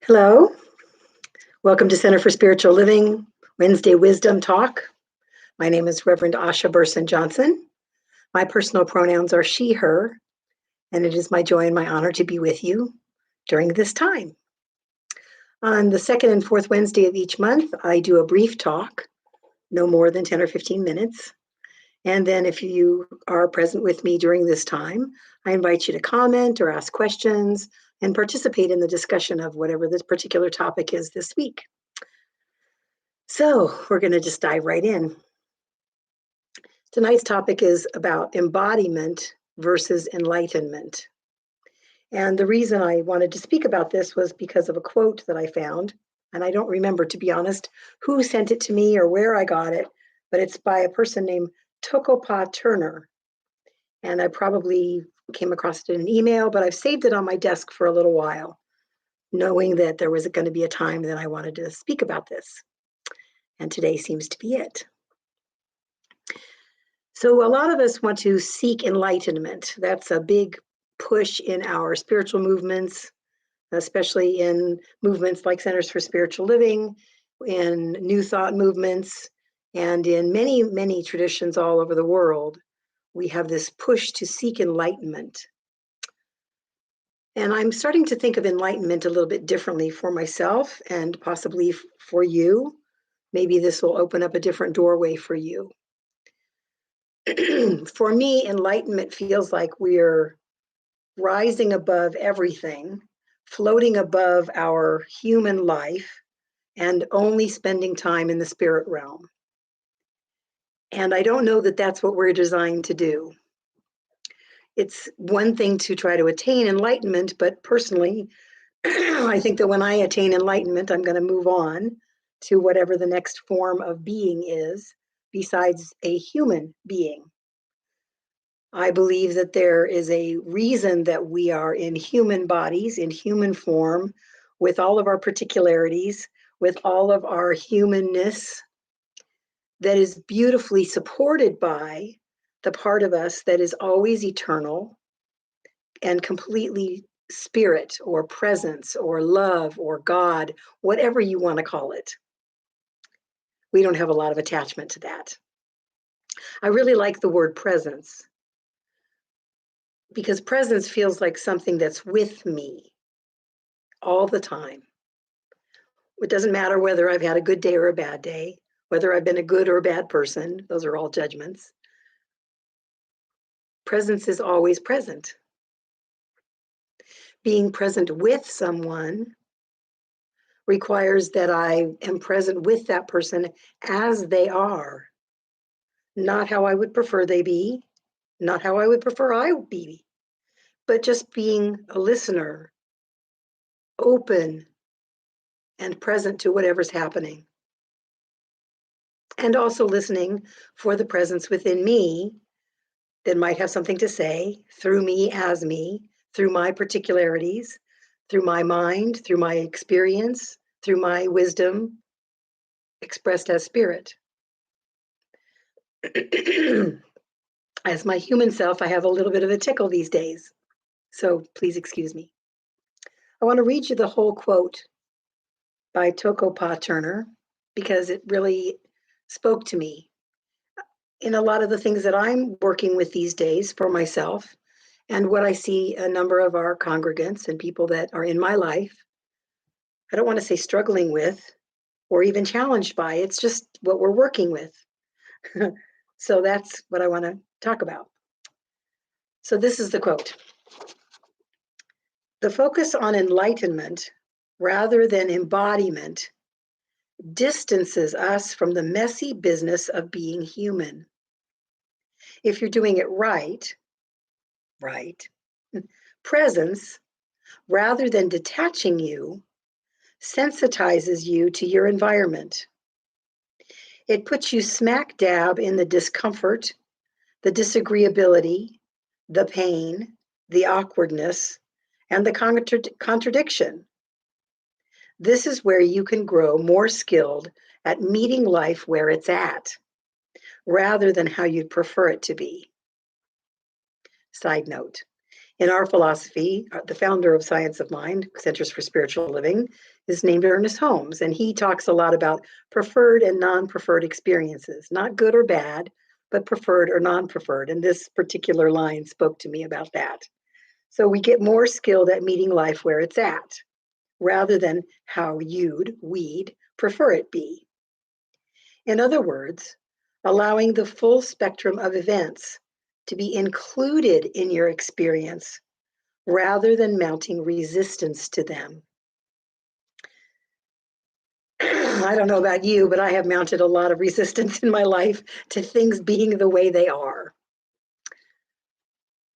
Hello, welcome to Center for Spiritual Living, Wednesday Wisdom Talk. My name is Reverend Asha Burson Johnson. My personal pronouns are she, her, and it is my joy and my honor to be with you during this time. On the second and fourth Wednesday of each month, I do a brief talk, no more than 10 or 15 minutes. And then if you are present with me during this time, I invite you to comment or ask questions and participate in the discussion of whatever this particular topic is this week. So we're going to just dive right in. Tonight's topic is about embodiment versus enlightenment. And the reason I wanted to speak about this was because of a quote that I found. And I don't remember, to be honest, who sent it to me or where I got it, but it's by a person named Tokopa Turner. And I probably came across it in an email, but I've saved it on my desk for a little while, knowing that there was going to be a time that I wanted to speak about this. And today seems to be it. So a lot of us want to seek enlightenment. That's a big push in our spiritual movements, especially in movements like Centers for Spiritual Living, in New Thought movements, and in many, many traditions all over the world. We have this push to seek enlightenment. And I'm starting to think of enlightenment a little bit differently for myself and possibly for you. Maybe this will open up a different doorway for you. For me, enlightenment feels like we're rising above everything, floating above our human life, and only spending time in the spirit realm. And I don't know that that's what we're designed to do. It's one thing to try to attain enlightenment, but personally, I think that when I attain enlightenment, I'm going to move on to whatever the next form of being is besides a human being. I believe that there is a reason that we are in human bodies, in human form, with all of our particularities, with all of our humanness, that is beautifully supported by the part of us that is always eternal and completely spirit or presence or love or God, whatever you want to call it. We don't have a lot of attachment to that. I really like the word presence, because presence feels like something that's with me all the time. It doesn't matter whether I've had a good day or a bad day, whether I've been a good or a bad person. Those are all judgments. Presence is always present. Being present with someone requires that I am present with that person as they are, not how I would prefer they be, not how I would prefer I would be, but just being a listener, open and present to whatever's happening. And also listening for the presence within me that might have something to say through me, as me, through my particularities, through my mind, through my experience, through my wisdom, expressed as spirit. As my human self, I have a little bit of a tickle these days, so please excuse me. I want to read you the whole quote by Tokopa Turner because it really spoke to me in a lot of the things that I'm working with these days for myself and what I see a number of our congregants and people that are in my life. I don't want to say struggling with or even challenged by, it's just what we're working with. So that's what I want to talk about. So this is the quote. The focus on enlightenment rather than embodiment distances us from the messy business of being human. If you're doing it right, presence, rather than detaching you, sensitizes you to your environment. It puts you smack dab in the discomfort, the disagreeability, the pain, the awkwardness, and the contradiction. This is where you can grow more skilled at meeting life where it's at, rather than how you'd prefer it to be. Side note, In our philosophy, the founder of Science of Mind, Centers for Spiritual Living, is named Ernest Holmes, and he talks a lot about preferred and non-preferred experiences, not good or bad, but preferred or non-preferred. And this particular line spoke to me about that. So we get more skilled at meeting life where it's at, rather than how we'd prefer it be. In other words, allowing the full spectrum of events to be included in your experience rather than mounting resistance to them. I don't know about you, but I have mounted a lot of resistance in my life to things being the way they are.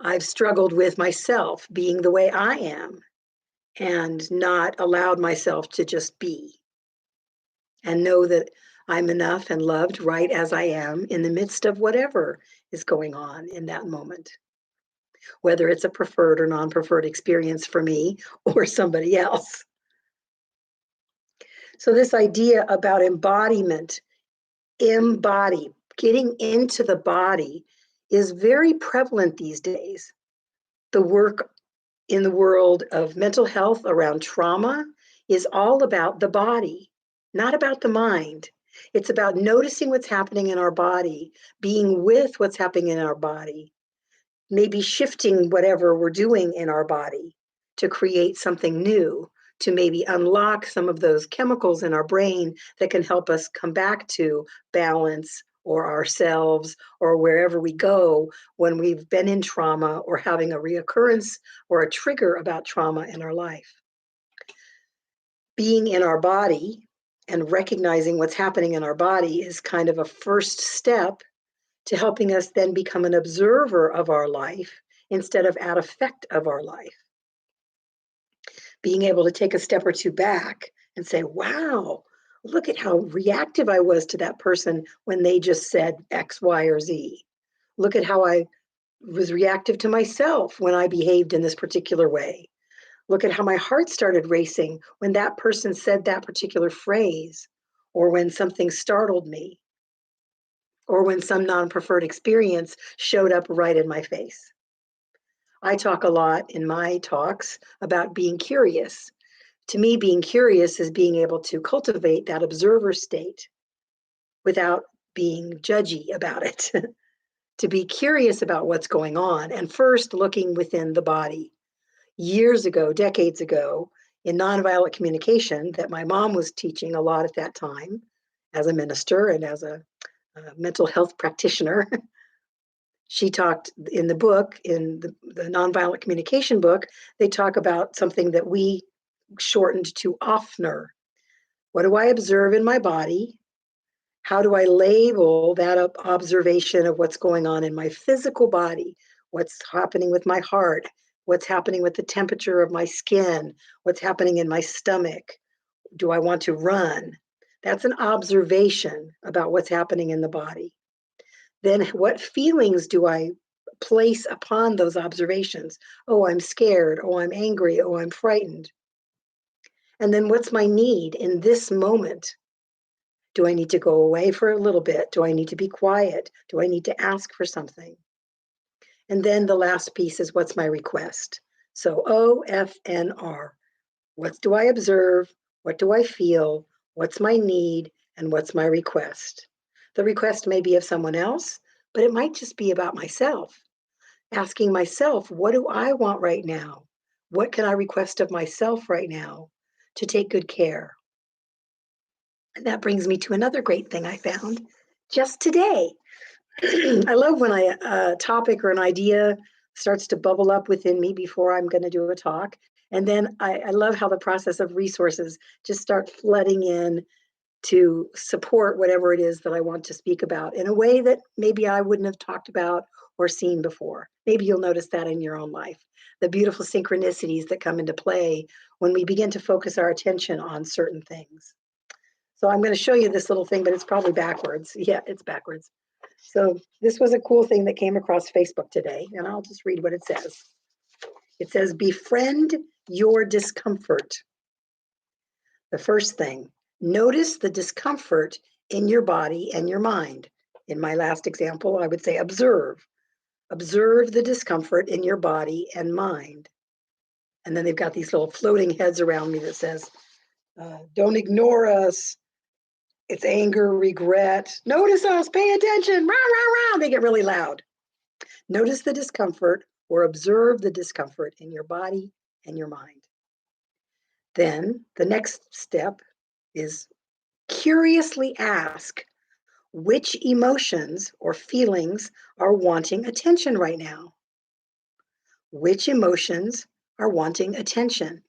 I've struggled with myself being the way I am and not allowed myself to just be and know that I'm enough and loved right as I am in the midst of whatever is going on in that moment, whether it's a preferred or non-preferred experience for me or somebody else. So this idea about embodiment, getting into the body is very prevalent these days. The work in the world of mental health around trauma is all about the body, not about the mind. It's about noticing what's happening in our body, being with what's happening in our body, maybe shifting whatever we're doing in our body to create something new, to maybe unlock some of those chemicals in our brain that can help us come back to balance or ourselves or wherever we go when we've been in trauma or having a reoccurrence or a trigger about trauma in our life. Being in our body and recognizing what's happening in our body is kind of a first step to helping us then become an observer of our life instead of at effect of our life. Being able to take a step or two back and say, wow, look at how reactive I was to that person when they just said X, Y, or Z. Look at how I was reactive to myself when I behaved in this particular way. Look at how my heart started racing when that person said that particular phrase, or when something startled me, or when some non-preferred experience showed up right in my face. I talk a lot in my talks about being curious. To me, being curious is being able to cultivate that observer state without being judgy about it. To be curious about what's going on and first looking within the body. Years ago, decades ago, in nonviolent communication that my mom was teaching a lot at that time as a minister and as a mental health practitioner, she talked in the book, in the nonviolent communication book, they talk about something that we shortened to OFNER. What do I observe in my body? How do I label that observation of what's going on in my physical body? What's happening with my heart? What's happening with the temperature of my skin? What's happening in my stomach? Do I want to run? That's an observation about what's happening in the body. Then what feelings do I place upon those observations? Oh, I'm scared. Oh, I'm angry. Oh, I'm frightened. And then what's my need in this moment? Do I need to go away for a little bit? Do I need to be quiet? Do I need to ask for something? And then the last piece is what's my request? So OFNR. What do I observe? What do I feel? What's my need? And what's my request? The request may be of someone else, but it might just be about myself. Asking myself, what do I want right now? What can I request of myself right now to take good care? And that brings me to another great thing I found just today. I love when a topic or an idea starts to bubble up within me before I'm going to do a talk. And then I love how the process of resources just start flooding in to support whatever it is that I want to speak about in a way that maybe I wouldn't have talked about or seen before. Maybe you'll notice that in your own life. The beautiful synchronicities that come into play when we begin to focus our attention on certain things. So I'm going to show you this little thing, but it's probably backwards. Yeah, it's backwards. So this was a cool thing that came across Facebook today, and I'll just read what it says. It says, befriend your discomfort. The first thing, notice the discomfort in your body and your mind. In my last example, I would say observe. Observe the discomfort in your body and mind. And then they've got these little floating heads around me that says, don't ignore us. It's anger, regret. Notice us, pay attention. Rah, rah, rah. They get really loud. Notice the discomfort or observe the discomfort in your body and your mind. Then the next step is curiously ask which emotions or feelings are wanting attention right now. Which emotions are wanting attention?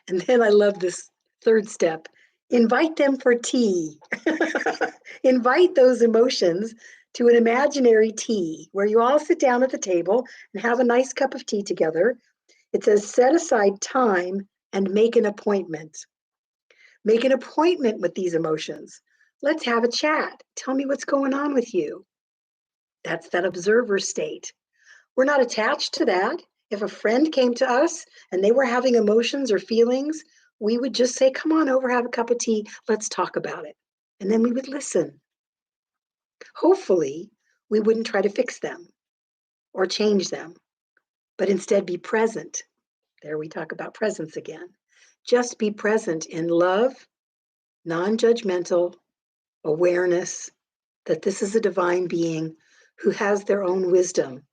And then I love this third step. Invite them for tea. Invite those emotions to an imaginary tea where you all sit down at the table and have a nice cup of tea together. It says set aside time and make an appointment. Make an appointment with these emotions. Let's have a chat. Tell me what's going on with you. That's that observer state. We're not attached to that. If a friend came to us and they were having emotions or feelings, we would just say, come on over, have a cup of tea, let's talk about it. And then we would listen. Hopefully, we wouldn't try to fix them or change them, but instead be present. There we talk about presence again. Just be present in love, non-judgmental awareness that this is a divine being who has their own wisdom.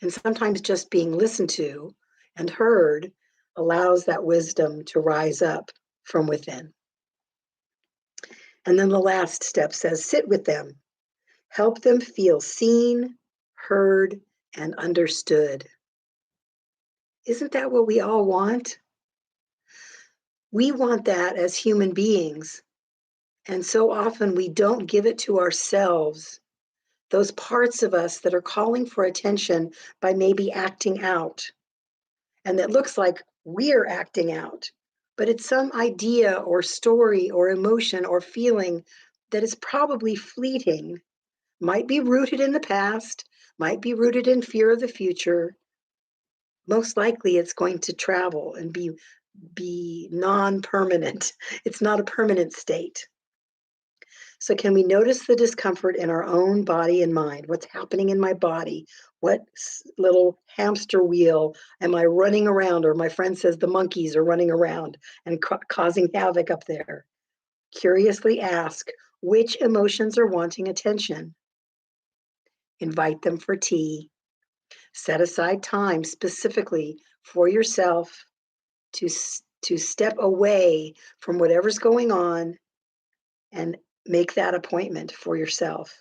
And sometimes just being listened to and heard allows that wisdom to rise up from within. And then the last step says, sit with them. Help them feel seen, heard, and understood. Isn't that what we all want? We want that as human beings. And so often we don't give it to ourselves, those parts of us that are calling for attention by maybe acting out. And that looks like we're acting out, but it's some idea or story or emotion or feeling that is probably fleeting, might be rooted in the past, might be rooted in fear of the future. Most likely it's going to travel and be non-permanent. It's not a permanent state. So can we notice the discomfort in our own body and mind? What's happening in my body? What little hamster wheel am I running around? Or my friend says the monkeys are running around and causing havoc up there. Curiously ask, which emotions are wanting attention? Invite them for tea. Set aside time specifically for yourself to step away from whatever's going on and make that appointment for yourself.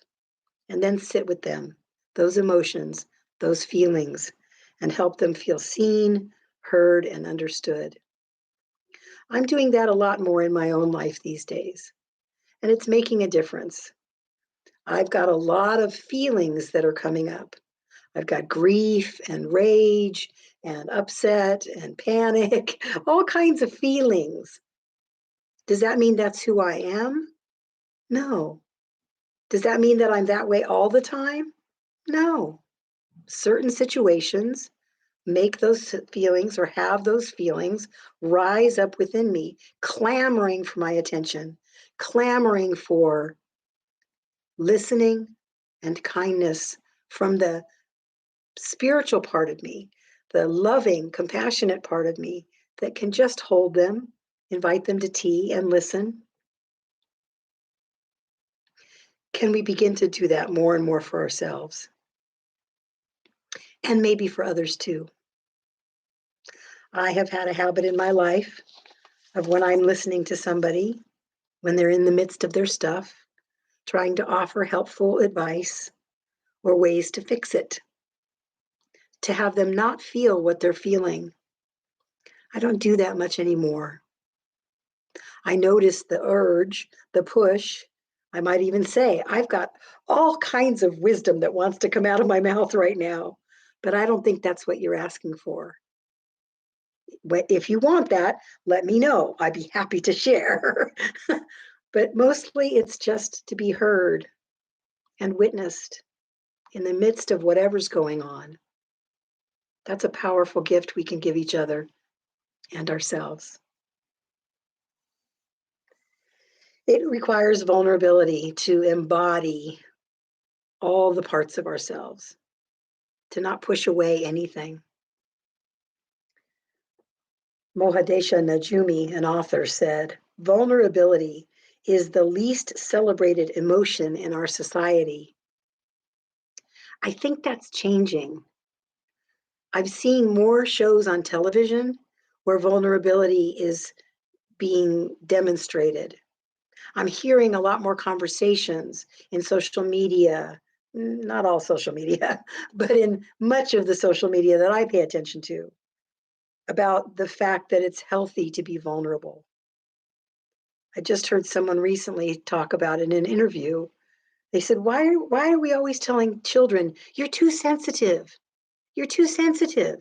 And then sit with them, those emotions, those feelings, and help them feel seen, heard, and understood. I'm doing that a lot more in my own life these days, and it's making a difference. I've got a lot of feelings that are coming up. I've got grief and rage and upset and panic, all kinds of feelings. Does that mean that's who I am? No. Does that mean that I'm that way all the time? No. Certain situations make those feelings or have those feelings rise up within me, clamoring for my attention, clamoring for listening and kindness from the spiritual part of me, the loving, compassionate part of me that can just hold them, invite them to tea and listen. Can we begin to do that more and more for ourselves? And maybe for others too. I have had a habit in my life of when I'm listening to somebody, when they're in the midst of their stuff, trying to offer helpful advice or ways to fix it, to have them not feel what they're feeling. I don't do that much anymore. I notice the urge, the push. I might even say, I've got all kinds of wisdom that wants to come out of my mouth right now, but I don't think that's what you're asking for. If you want that, let me know. I'd be happy to share. But mostly it's just to be heard and witnessed in the midst of whatever's going on. That's a powerful gift we can give each other and ourselves. It requires vulnerability to embody all the parts of ourselves. to not push away anything. Mohadesha Najumi, an author, said, vulnerability is the least celebrated emotion in our society. I think that's changing. I'm seeing more shows on television where vulnerability is being demonstrated. I'm hearing a lot more conversations in social media, not all social media, but in much of the social media that I pay attention to, about the fact that it's healthy to be vulnerable. I just heard someone recently talk about in an interview. They said, why are we always telling children, you're too sensitive? You're too sensitive.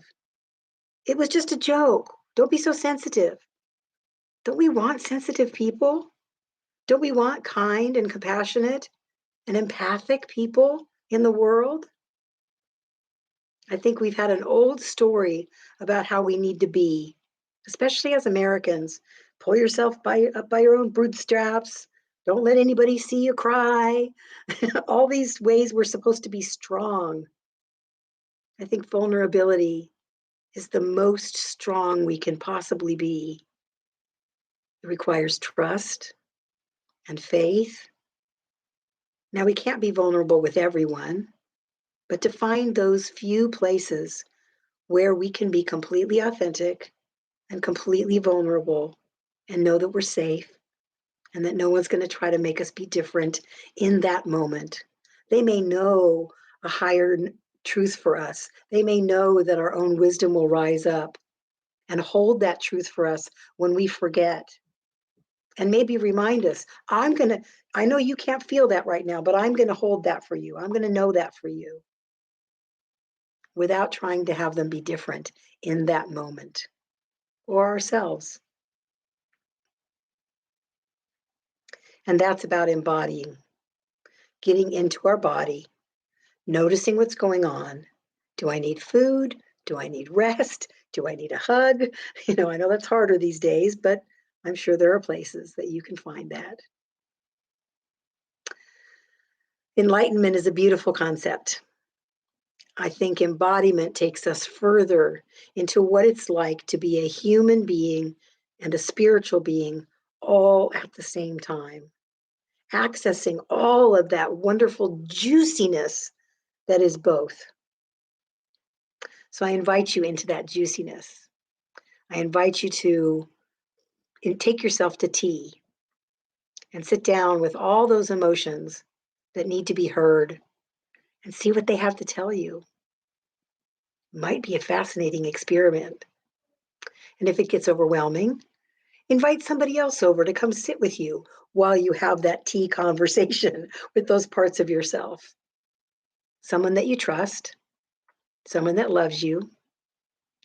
It was just a joke. Don't be so sensitive. Don't we want sensitive people? Don't we want kind and compassionate and empathic people in the world? I think we've had an old story about how we need to be, especially as Americans. Pull yourself up by your own bootstraps. Don't let anybody see you cry. All these ways we're supposed to be strong. I think vulnerability is the most strong we can possibly be. It requires trust and faith. Now, we can't be vulnerable with everyone, but to find those few places where we can be completely authentic and completely vulnerable and know that we're safe and that no one's going to try to make us be different in that moment. They may know a higher truth for us. They may know that our own wisdom will rise up and hold that truth for us when we forget. And maybe remind us, I know you can't feel that right now, but I'm going to hold that for you. I'm going to know that for you, without trying to have them be different in that moment or ourselves. And that's about embodying, getting into our body, noticing what's going on. Do I need food? Do I need rest? Do I need a hug? I know that's harder these days, but I'm sure there are places that you can find that. Enlightenment is a beautiful concept. I think embodiment takes us further into what it's like to be a human being and a spiritual being all at the same time, accessing all of that wonderful juiciness that is both. So I invite you into that juiciness. I invite you to take yourself to tea and sit down with all those emotions that need to be heard and see what they have to tell you. Might be a fascinating experiment. And if it gets overwhelming, invite somebody else over to come sit with you while you have that tea conversation with those parts of yourself. Someone that you trust, someone that loves you,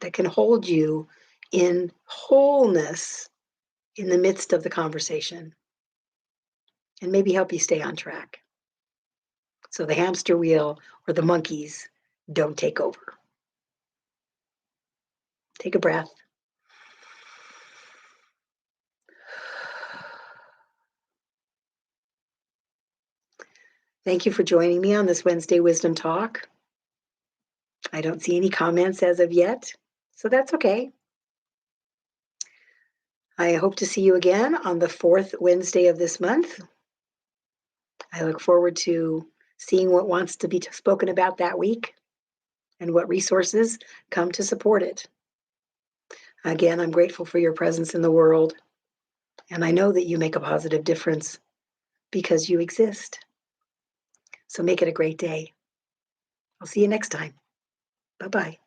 that can hold you in wholeness in the midst of the conversation and maybe help you stay on track, so the hamster wheel or the monkeys don't take over. Take a breath. Thank you for joining me on this Wednesday Wisdom Talk. I don't see any comments as of yet, so that's okay. I hope to see you again on the fourth Wednesday of this month. I look forward to seeing what wants to be spoken about that week and what resources come to support it. Again, I'm grateful for your presence in the world, and I know that you make a positive difference because you exist. So make it a great day. I'll see you next time. Bye-bye.